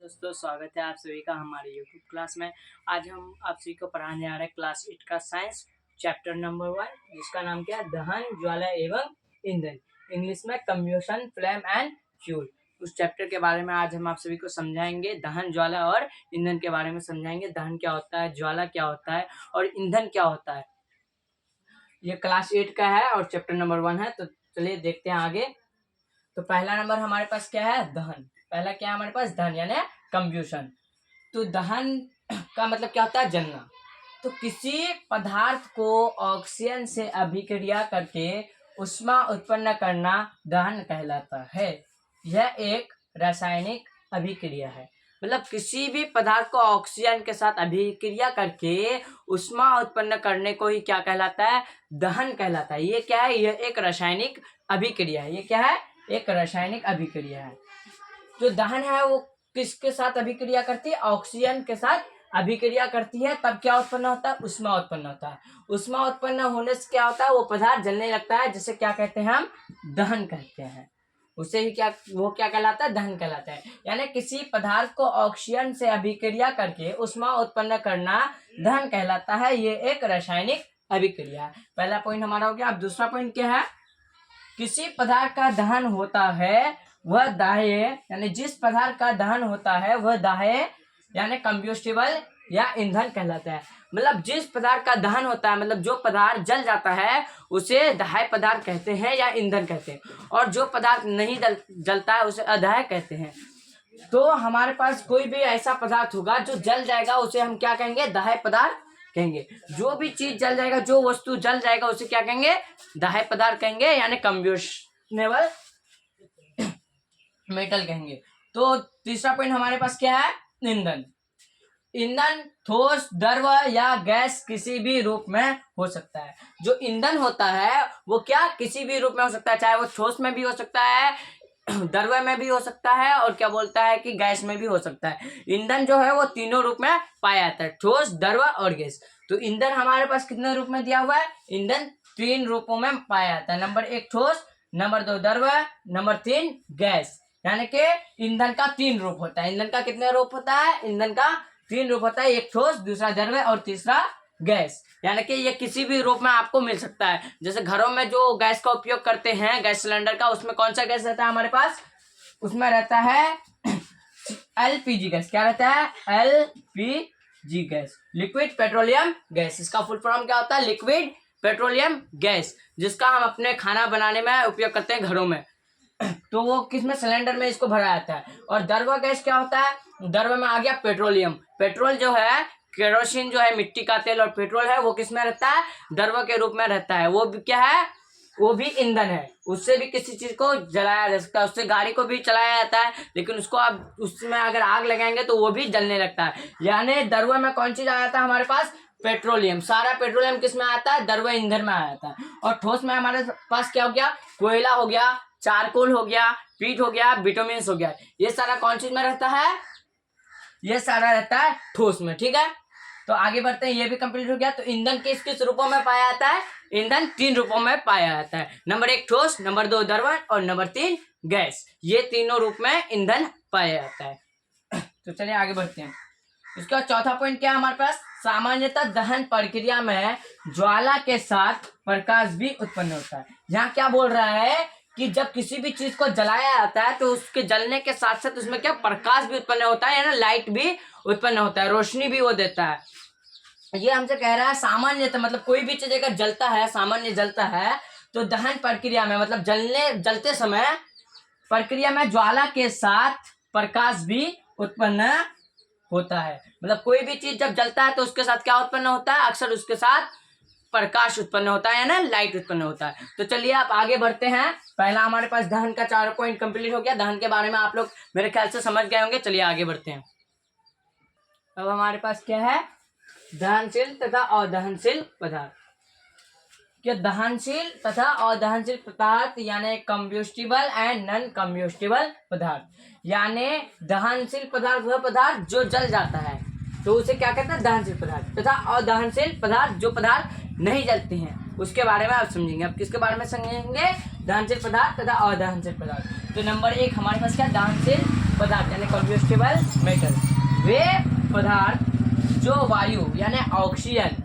दोस्तों स्वागत है आप सभी का हमारे YouTube क्लास में। आज हम आप सभी को पढ़ाने आ रहे हैं क्लास 8 का साइंस चैप्टर नंबर 1, जिसका नाम क्या है, दहन, ज्वाला एवं ईंधन, इंग्लिश में कम्बशन, फ्लेम एंड फ्यूल। उस चैप्टर के बारे में आज हम आप सभी को समझाएंगे। दहन, ज्वाला और ईंधन के बारे में समझाएंगे। दहन क्या होता है, ज्वाला क्या होता है और ईंधन क्या होता है। ये क्लास 8 का है और चैप्टर नंबर 1 है। तो चलिए देखते हैं आगे। तो पहला नंबर हमारे पास क्या है, दहन। पहला क्या है हमारे पास, दहन यानी कंब्यूशन। तो दहन का मतलब क्या होता है, जलना। तो किसी पदार्थ को ऑक्सीजन से अभिक्रिया करके ऊष्मा उत्पन्न करना दहन कहलाता है। यह एक रासायनिक अभिक्रिया है। मतलब किसी भी पदार्थ को ऑक्सीजन के साथ अभिक्रिया करके ऊष्मा उत्पन्न करने को ही क्या कहलाता है, दहन कहलाता है। ये क्या है, यह एक रासायनिक अभिक्रिया है। ये क्या है, एक रासायनिक अभिक्रिया है। जो दहन है वो किसके साथ अभिक्रिया करती है, ऑक्सीजन के साथ अभिक्रिया करती है। तब क्या उत्पन्न होता है, ऊष्मा उत्पन्न होता है। ऊष्मा उत्पन्न होने से क्या होता है, वो पदार्थ जलने लगता है, जिसे क्या कहते हैं, हम दहन कहते हैं। उसे ही क्या, वो क्या कहलाता है, दहन कहलाता है। यानी किसी पदार्थ को ऑक्सीजन से अभिक्रिया करके ऊष्मा उत्पन्न करना दहन कहलाता है। ये एक रासायनिक अभिक्रिया है। पहला पॉइंट हमारा हो गया। अब दूसरा पॉइंट क्या है, किसी पदार्थ का दहन होता है वह दाह्य, यानी जिस पदार्थ का दहन होता है वह दाह्य यानी कंब्यूस्टिबल या ईंधन कहलाता है। मतलब जिस पदार्थ का दहन होता है, मतलब जो पदार्थ जल जाता है उसे दाह्य पदार्थ कहते हैं या ईंधन कहते हैं। और जो पदार्थ नहीं जलता है उसे अदाह्य कहते हैं। तो हमारे पास कोई भी ऐसा पदार्थ होगा जो जल जाएगा उसे हम क्या कहेंगे, दाह्य पदार्थ कहेंगे। जो भी चीज जल जाएगा, जो वस्तु जल जाएगा उसे क्या कहेंगे, दाह्य पदार्थ कहेंगे, यानी कंब्यूशनेबल मेटल कहेंगे। तो तीसरा पॉइंट हमारे पास क्या है, ईंधन। ईंधन ठोस, द्रव या गैस किसी भी रूप में हो सकता है। जो ईंधन होता है वो क्या, किसी भी रूप में हो सकता है। चाहे वो ठोस में भी हो सकता है, द्रव में भी हो सकता है, और क्या बोलता है कि गैस में भी हो सकता है। ईंधन जो है वो तीनों रूप में पाया जाता है, ठोस, द्रव और गैस। तो ईंधन हमारे पास कितने रूप में दिया हुआ है, ईंधन 3 रूपों में पाया जाता है। नंबर 1 ठोस, नंबर 2 द्रव, नंबर 3 गैस। यानी कि ईंधन का 3 रूप होता है। ईंधन का कितने रूप होता है, ईंधन का 3 रूप होता है। एक ठोस, दूसरा द्रव और तीसरा गैस। यानी कि ये किसी भी रूप में आपको मिल सकता है। जैसे घरों में जो गैस का उपयोग करते हैं, गैस सिलेंडर का, उसमें कौन सा गैस रहता है हमारे पास, उसमें रहता है एलपीजी गैस। क्या रहता है, LPG gas, liquid petroleum gas. इसका फुल फॉर्म क्या होता है, लिक्विड पेट्रोलियम गैस, जिसका हम अपने खाना बनाने में उपयोग करते हैं घरों में। तो वो किसमें, सिलेंडर में इसको भरा जाता है। और द्रव गैस क्या होता है, द्रव में आ गया पेट्रोलियम। पेट्रोल जो है, केरोसिन जो है मिट्टी का तेल, और पेट्रोल है वो किसमें रहता है, द्रव के रूप में रहता है। वो भी क्या है, वो भी ईंधन है। उससे भी किसी चीज को जलाया जा सकता है, उससे गाड़ी को भी चलाया जाता है, लेकिन उसको आप उसमें अगर आग लगाएंगे तो वो भी जलने लगता है। यानी द्रव में कौन चीज आ जाता है हमारे पास, पेट्रोलियम। सारा पेट्रोलियम किस में आता है, द्रव ईंधन में आ जाता है। और ठोस में हमारे पास क्या हो गया, कोयला हो गया, चारकोल हो गया, पीट हो गया, बिटुमिन्स हो गया। ये सारा कौन चीज में रहता है, ये सारा रहता है ठोस में। ठीक है, तो आगे बढ़ते हैं। ये भी कंप्लीट हो गया। तो ईंधन किस किस रूपों में पाया जाता है, ईंधन 3 रूपों में पाया जाता है। नंबर 1 ठोस, नंबर 2 द्रव और नंबर 3 गैस। ये तीनों रूप में ईंधन पाया जाता है। तो चलिए आगे बढ़ते हैं। इसका चौथा पॉइंट क्या है हमारे पास, सामान्यतः दहन प्रक्रिया में ज्वाला के साथ प्रकाश भी उत्पन्न होता है। यहाँ क्या बोल रहा है कि जब किसी भी चीज को जलाया जाता है तो उसके जलने के साथ साथ उसमें क्या, प्रकाश भी उत्पन्न होता है, यानी लाइट भी उत्पन्न होता है, रोशनी भी वो देता है। ये हमसे कह रहा है सामान्यतः, मतलब कोई भी चीज अगर जलता है, सामान्य जलता है, तो दहन प्रक्रिया में, मतलब जलते समय प्रक्रिया में ज्वाला के साथ प्रकाश भी उत्पन्न होता है। मतलब कोई भी चीज जब जलता है तो उसके साथ क्या उत्पन्न होता है, अक्सर उसके साथ प्रकाश उत्पन्न होता है, यानी लाइट उत्पन्न होता है। तो चलिए आप आगे बढ़ते हैं। पहला हमारे पास दहन का 4 पॉइंट कंप्लीट हो गया। दहन के बारे में आप लोग मेरे ख्याल से समझ गए होंगे। चलिए आगे बढ़ते हैं। अब हमारे पास क्या है, दहनशील तथा अदहनशील पदार्थ। क्या, दहनशील तथा अदहनशील पदार्थ यानी कंब्यूस्टिबल एंड नॉन कंब्यूस्टिबल पदार्थ। यानी दहनशील पदार्थ वह पदार्थ जो जल जाता है, तो उसे क्या कहते हैं, दहनशील पदार्थ। तथा अदहनशील पदार्थ जो पदार्थ नहीं जलते हैं, उसके बारे में आप समझेंगे। अब किसके बारे में समझेंगे, दहनशील पदार्थ तथा अदहनशील पदार्थ। तो नंबर 1 हमारे पास क्या, दहनशील पदार्थ यानी कम्बस्टिबल मेटल वे पदार्थ जो वायु यानी ऑक्सीजन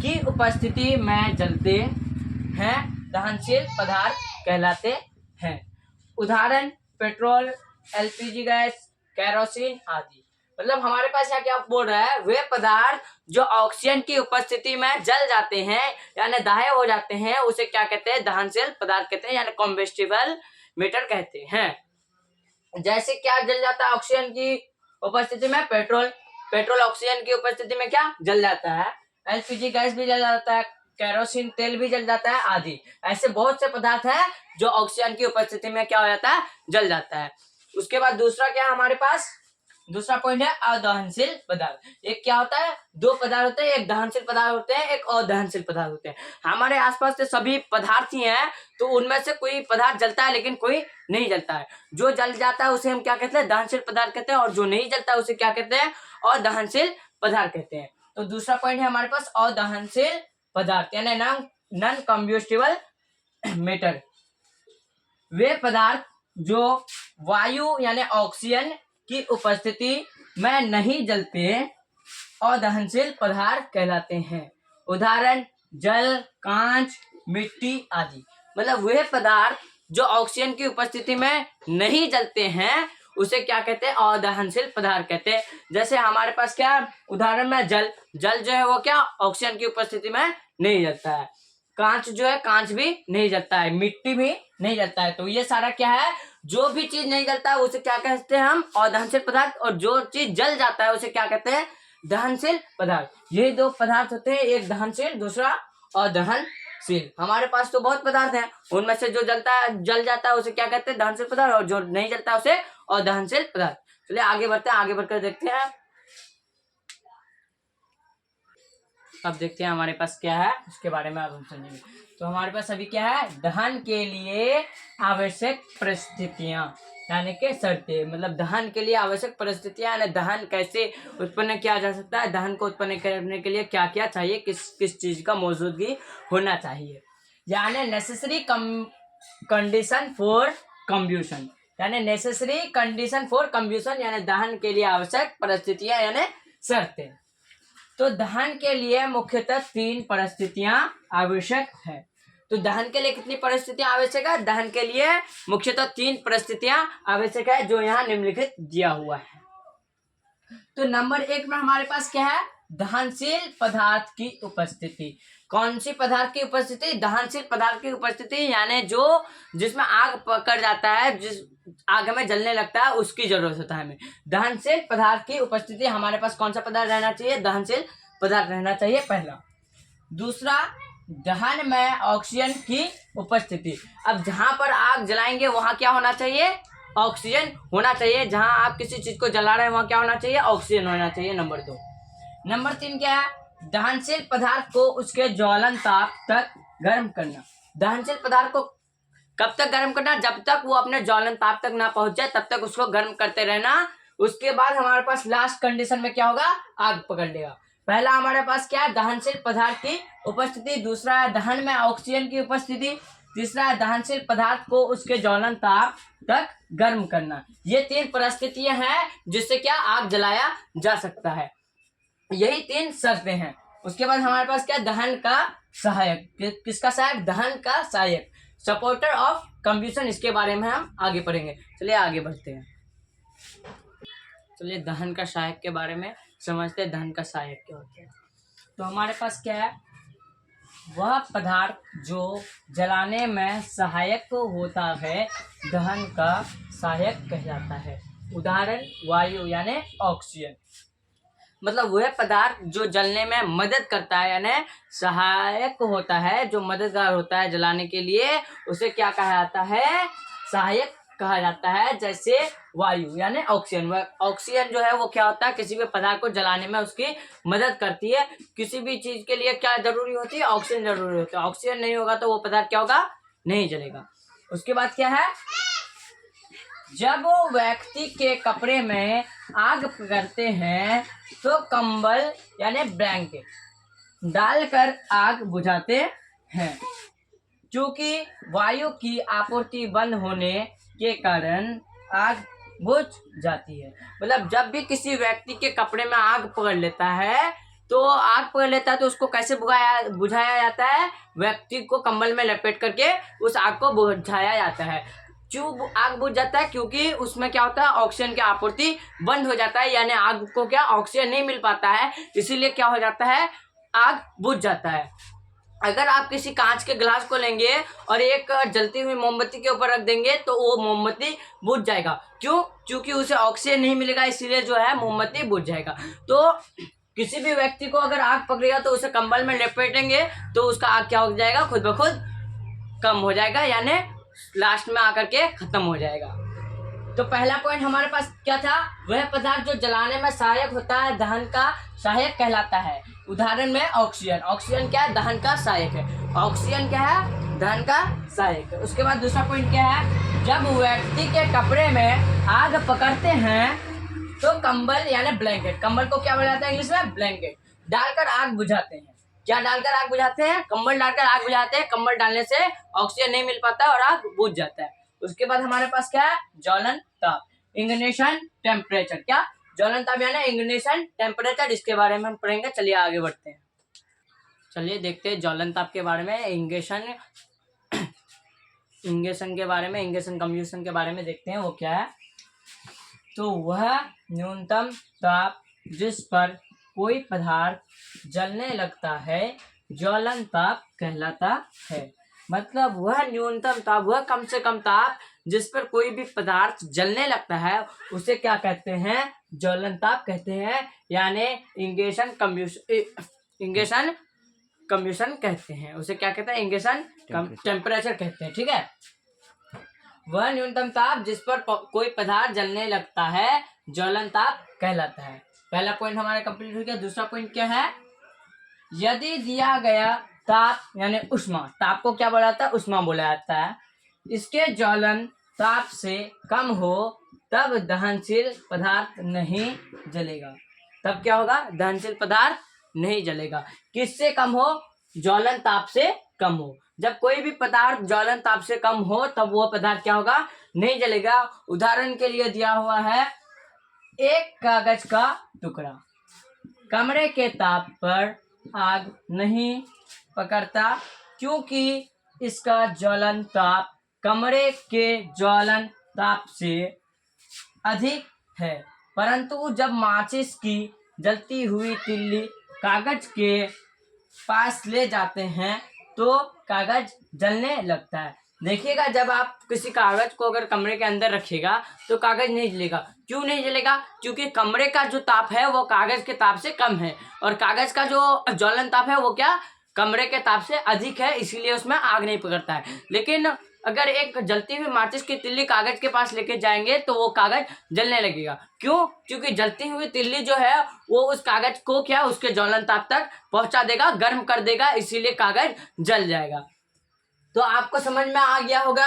की उपस्थिति में जलते हैं दहनशील पदार्थ कहलाते हैं। उदाहरण पेट्रोल, एलपीजी गैस, केरोसिन आदि। मतलब हमारे पास यहाँ क्या बोल रहा है, वे पदार्थ जो ऑक्सीजन की उपस्थिति में जल जाते हैं यानी दाह्य हो जाते हैं उसे क्या कहते हैं, दहनशील पदार्थ कहते हैं यानी कॉम्बस्टिबल मेटर कहते हैं। जैसे क्या जल जाता है ऑक्सीजन की उपस्थिति में, पेट्रोल ऑक्सीजन की उपस्थिति में क्या जल जाता है, एलपीजी गैस भी जल जाता है, केरोसिन तेल भी जल जाता है आदि। ऐसे बहुत से पदार्थ हैं जो ऑक्सीजन की उपस्थिति में क्या हो जाता है, जल जाता है। उसके बाद दूसरा क्या है हमारे पास, दूसरा पॉइंट है अदहनशील पदार्थ। एक क्या होता है, दो पदार्थ होते हैं, एक दहनशील पदार्थ होते हैं, एक अदहनशील पदार्थ होते हैं। हमारे आसपास के सभी पदार्थ ही हैं, तो उनमें से कोई पदार्थ जलता है लेकिन कोई नहीं जलता है। जो जल जाता है उसे हम क्या कहते हैं, दहनशील पदार्थ कहते हैं, और जो नहीं जलता है उसे क्या कहते हैं, अदहनशील पदार्थ कहते हैं। तो दूसरा पॉइंट है हमारे पास अदहनशील पदार्थ यानी नॉन कम्बस्टिबल मेटर। वे पदार्थ जो वायु यानी ऑक्सीजन की उपस्थिति में नहीं जलते अदहनशील पदार्थ कहलाते हैं। उदाहरण जल, कांच, मिट्टी आदि। मतलब वे पदार्थ जो ऑक्सीजन की उपस्थिति में नहीं जलते हैं उसे क्या कहते हैं, अदहनशील पदार्थ कहते हैं। जैसे हमारे पास क्या उदाहरण में जल जो है वो क्या ऑक्सीजन की उपस्थिति में नहीं जलता है, कांच जो है कांच भी नहीं जलता है, मिट्टी भी नहीं जलता है। तो ये सारा क्या है, जो भी चीज नहीं जलता है उसे क्या कहते हैं हम, अदहनशील पदार्थ, और जो चीज जल जाता है उसे क्या कहते हैं, दहनशील पदार्थ। ये दो पदार्थ होते हैं, एक दहनशील दूसरा अदहनशील। हमारे पास तो बहुत पदार्थ हैं, उनमें से जो जल जाता है उसे क्या कहते हैं, दहनशील पदार्थ, और जो नहीं जलता है उसे अदहनशील पदार्थ। चलिए आगे बढ़ते हैं, आगे बढ़कर देखते हैं। अब देखते हैं हमारे पास क्या है, उसके बारे में अब हम समझेंगे। तो हमारे पास अभी क्या है, दहन के लिए आवश्यक परिस्थितियां यानी कि शर्तें। मतलब दहन के लिए आवश्यक परिस्थितियां यानी दहन कैसे उत्पन्न किया जा सकता है, दहन को उत्पन्न करने के लिए क्या क्या चाहिए, किस चीज का मौजूदगी होना चाहिए, यानी नेसेसरी कंडीशन फॉर कम्ब्यूशन। यानी नेसेसरी कंडीशन फॉर कम्ब्यूशन यानी दहन के लिए आवश्यक परिस्थितियां यानी शर्तें। तो दहन के लिए मुख्यतः 3 परिस्थितियां आवश्यक है। तो दहन के लिए कितनी परिस्थितियां आवश्यक है, दहन के लिए मुख्यतः 3 परिस्थितियां आवश्यक है जो यहाँ निम्नलिखित दिया हुआ है। तो नंबर 1 में हमारे पास क्या है, दहनशील पदार्थ की उपस्थिति। कौन सी पदार्थ की उपस्थिति, दहनशील पदार्थ की उपस्थिति, यानी जो जिसमें आग पकड़ जाता है, जिस आग में जलने लगता है उसकी जरूरत होता है हमें। दहनशील पदार्थ की उपस्थिति, हमारे पास कौन सा पदार्थ रहना चाहिए, दहनशील पदार्थ रहना चाहिए पहला। दूसरा, दहन में ऑक्सीजन की उपस्थिति। अब जहां पर आग जलाएंगे वहां क्या होना चाहिए, ऑक्सीजन होना चाहिए। जहां आप किसी चीज को जला रहे हैं वहां क्या होना चाहिए, ऑक्सीजन होना चाहिए। नंबर 2। नंबर 3 क्या है, दहनशील पदार्थ को उसके ज्वलन ताप तक गर्म करना। दहनशील पदार्थ को कब तक गर्म करना, जब तक वो अपने ज्वलन ताप तक ना पहुंच जाए तब तक उसको गर्म करते रहना। उसके बाद हमारे पास लास्ट कंडीशन में क्या होगा, आग पकड़ लेगा। पहला हमारे पास क्या है, दहनशील पदार्थ की उपस्थिति। दूसरा है दहन में ऑक्सीजन की उपस्थिति। तीसरा है दहनशील पदार्थ को उसके ज्वलन ताप तक गर्म करना। ये 3 परिस्थितियां हैं जिससे क्या आग जलाया जा सकता है। यही 3 शर्तें हैं। उसके बाद हमारे पास क्या, दहन का सहायक। किसका सहायक, दहन का सहायक, सपोर्टर ऑफ कम्ब्यूशन। इसके बारे में हम आगे पढ़ेंगे। चलिए आगे बढ़ते हैं। चलिए दहन का सहायक के बारे में समझते हैं, दहन का सहायक क्या होता है। तो हमारे पास क्या है, वह पदार्थ जो जलाने में सहायक होता है दहन का सहायक कहलाता है। उदाहरण वायु यानी ऑक्सीजन। मतलब वह पदार्थ जो जलने में मदद करता है यानी सहायक होता है, जो मददगार होता है जलाने के लिए, उसे क्या कहा जाता है, सहायक कहा जाता है। जैसे वायु यानी ऑक्सीजन। ऑक्सीजन जो है वो क्या होता है, किसी भी पदार्थ को जलाने में उसकी मदद करती है। किसी भी चीज के लिए क्या जरूरी होती है, ऑक्सीजन जरूरी होती है। ऑक्सीजन नहीं होगा तो वो पदार्थ क्या होगा, नहीं जलेगा। उसके बाद क्या है, जब वो व्यक्ति के कपड़े में आग पकड़ते हैं तो कंबल यानी ब्लैंकेट डालकर आग बुझाते हैं। क्योंकि वायु की आपूर्ति बंद होने के कारण आग बुझ जाती है। मतलब जब भी किसी व्यक्ति के कपड़े में आग पकड़ लेता है तो आग पकड़ लेता है तो उसको कैसे बुझाया जाता है? व्यक्ति को कंबल में लपेट करके उस आग को बुझाया जाता है। क्यों आग बुझ जाता है? क्योंकि उसमें क्या होता है, ऑक्सीजन की आपूर्ति बंद हो जाता है, यानी आग को क्या ऑक्सीजन नहीं मिल पाता है, इसीलिए क्या हो जाता है, आग बुझ जाता है। अगर आप किसी कांच के ग्लास को लेंगे और एक जलती हुई मोमबत्ती के ऊपर रख देंगे तो वो मोमबत्ती बुझ जाएगा। क्यों? क्योंकि उसे ऑक्सीजन नहीं मिलेगा, इसीलिए जो है मोमबत्ती बुझ जाएगा। तो किसी भी व्यक्ति को अगर आग पकड़ेगा तो उसे कंबल में लपेटेंगे तो उसका आग क्या हो जाएगा, खुद ब खुद कम हो जाएगा, यानी लास्ट में आकर के खत्म हो जाएगा। तो पहला पॉइंट हमारे पास क्या था, वह पदार्थ जो जलाने में सहायक होता है दहन का सहायक कहलाता है। उदाहरण में ऑक्सीजन, ऑक्सीजन क्या है, दहन का सहायक है। ऑक्सीजन क्या है, दहन का सहायक है। उसके बाद दूसरा पॉइंट क्या है, जब व्यक्ति के कपड़े में आग पकड़ते हैं तो कंबल यानी ब्लैंकेट, कंबल को क्या बोला जाता है इंग्लिश में, ब्लैंकेट, डालकर आग बुझाते हैं। क्या डालकर आग बुझाते हैं? कंबल डालकर आग बुझाते हैं। कंबल डालने से ऑक्सीजन नहीं मिल पाता और आग बुझ जाता है। उसके बाद हमारे पास क्या है, ज्वलन ताप, इग्निशन टेम्परेचर। क्या? ज्वलन ताप यानी इग्निशन टेम्परेचर, इसके बारे में हम पढ़ेंगे। चलिए आगे बढ़ते हैं। चलिए देखते हैं ज्वलन ताप के बारे में, इंगेशन के बारे में, इंगेशन कम्यूशन के बारे में देखते हैं वो क्या है। तो वह न्यूनतम ताप जिस पर कोई पदार्थ जलने लगता है ज्वलन ताप कहलाता है। मतलब वह न्यूनतम ताप, वह कम से कम ताप जिस पर कोई भी पदार्थ जलने लगता है उसे क्या कहते हैं, ज्वलन ताप कहते हैं, यानी इंगेशन कम्यूशन कहते हैं। उसे क्या कहते हैं, इंगेशन टेम्परेचर कहते हैं। ठीक है, वह न्यूनतम ताप जिस पर कोई पदार्थ जलने लगता है ज्वलन ताप कहलाता है। पहला पॉइंट हमारा कंप्लीट हो गया। दूसरा पॉइंट क्या है, यदि दिया गया ताप यानी उष्मा, ताप को क्या बोला जाता है, उष्मा बोला जाता है, इसके ज्वलन ताप से कम हो तब दहनशील पदार्थ नहीं जलेगा। तब क्या होगा, दहनशील पदार्थ नहीं जलेगा। किससे कम हो, ज्वलन ताप से कम हो। जब कोई भी पदार्थ ज्वलन ताप से कम हो तब वो पदार्थ क्या होगा, नहीं जलेगा। उदाहरण के लिए दिया हुआ है, एक कागज का टुकड़ा कमरे के ताप पर आग नहीं पकड़ता क्योंकि इसका ज्वलन ताप कमरे के ज्वलन ताप से अधिक है। परंतु जब माचिस की जलती हुई तिल्ली कागज के पास ले जाते हैं तो कागज जलने लगता है। देखिएगा, जब आप किसी कागज को अगर कमरे के अंदर रखिएगा तो कागज नहीं जलेगा। क्यों नहीं जलेगा? क्योंकि कमरे का जो ताप है वो कागज के ताप से कम है और कागज का जो ज्वलन ताप है वो क्या, कमरे के ताप से अधिक है, इसीलिए उसमें आग नहीं पकड़ता है। लेकिन अगर एक जलती हुई माचिस की तिल्ली कागज के पास लेके जाएंगे तो वो कागज जलने लगेगा। क्यों? क्योंकि जलती हुई तिल्ली जो है वो उस कागज को क्या, उसके ज्वलन ताप तक पहुंचा देगा, गर्म कर देगा, इसीलिए कागज जल जाएगा। तो आपको समझ में आ गया होगा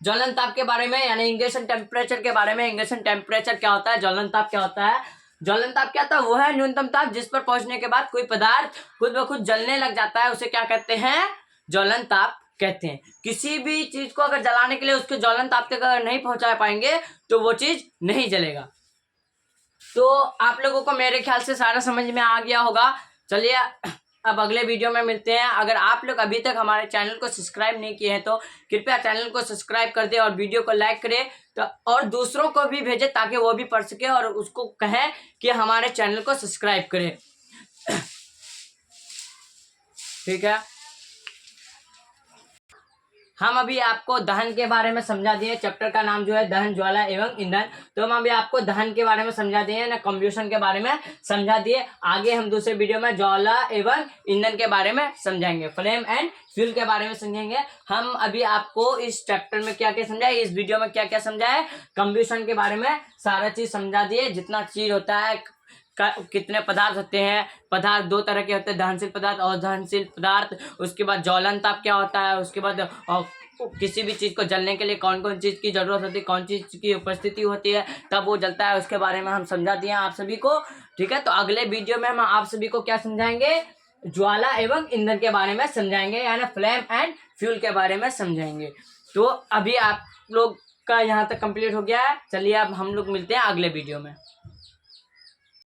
ज्वलन ताप के बारे में, यानी इंगेशन टेम्परेचर के बारे में। इंगेशन टेम्परेचर क्या होता है, ज्वलन ताप क्या होता है। ज्वलन ताप क्या था, वो है न्यूनतम ताप जिस पर पहुंचने के बाद कोई पदार्थ खुद ब खुद जलने लग जाता है, उसे क्या कहते हैं, ज्वलन ताप कहते हैं। किसी भी चीज को अगर जलाने के लिए उसके ज्वलन ताप तक अगर नहीं पहुंचा पाएंगे तो वो चीज नहीं जलेगा। तो आप लोगों को मेरे ख्याल से सारा समझ में आ गया होगा। चलिए अब अगले वीडियो में मिलते हैं। अगर आप लोग अभी तक हमारे चैनल को सब्सक्राइब नहीं किए हैं तो कृपया चैनल को सब्सक्राइब कर दें और वीडियो को लाइक करें, तो और दूसरों को भी भेजें ताकि वो भी पढ़ सके और उसको कहें कि हमारे चैनल को सब्सक्राइब करें। ठीक है, हम अभी आपको दहन के बारे में समझा दिए। चैप्टर का नाम जो है दहन, ज्वाला एवं ईंधन। तो हम अभी आपको दहन के बारे में समझा दिए ना, कम्बशन के बारे में समझा दिए। आगे हम दूसरे वीडियो में ज्वाला एवं ईंधन के बारे में समझाएंगे, फ्लेम एंड फ्यूल के बारे में समझेंगे। हम अभी आपको इस चैप्टर में क्या क्या समझाए, इस वीडियो में क्या क्या समझाए, कम्बशन के बारे में सारा चीज समझा दिए। जितना चीज होता है, कितने पदार्थ होते हैं, पदार्थ दो तरह के होते हैं, दहनशील पदार्थ और अदहनशील पदार्थ। उसके बाद ज्वलन ताप क्या होता है, उसके बाद किसी भी चीज को जलने के लिए कौन कौन चीज की जरूरत होती है, कौन चीज की उपस्थिति होती है तब वो जलता है, उसके बारे में हम समझा दिए आप सभी को। ठीक है, तो अगले वीडियो में हम आप सभी को क्या समझाएंगे, ज्वाला एवं ईंधन के बारे में समझाएंगे, यानी फ्लेम एंड फ्यूल के बारे में समझाएंगे। तो अभी आप लोग का यहाँ तक कंप्लीट हो गया है। चलिए अब हम लोग मिलते हैं अगले वीडियो में।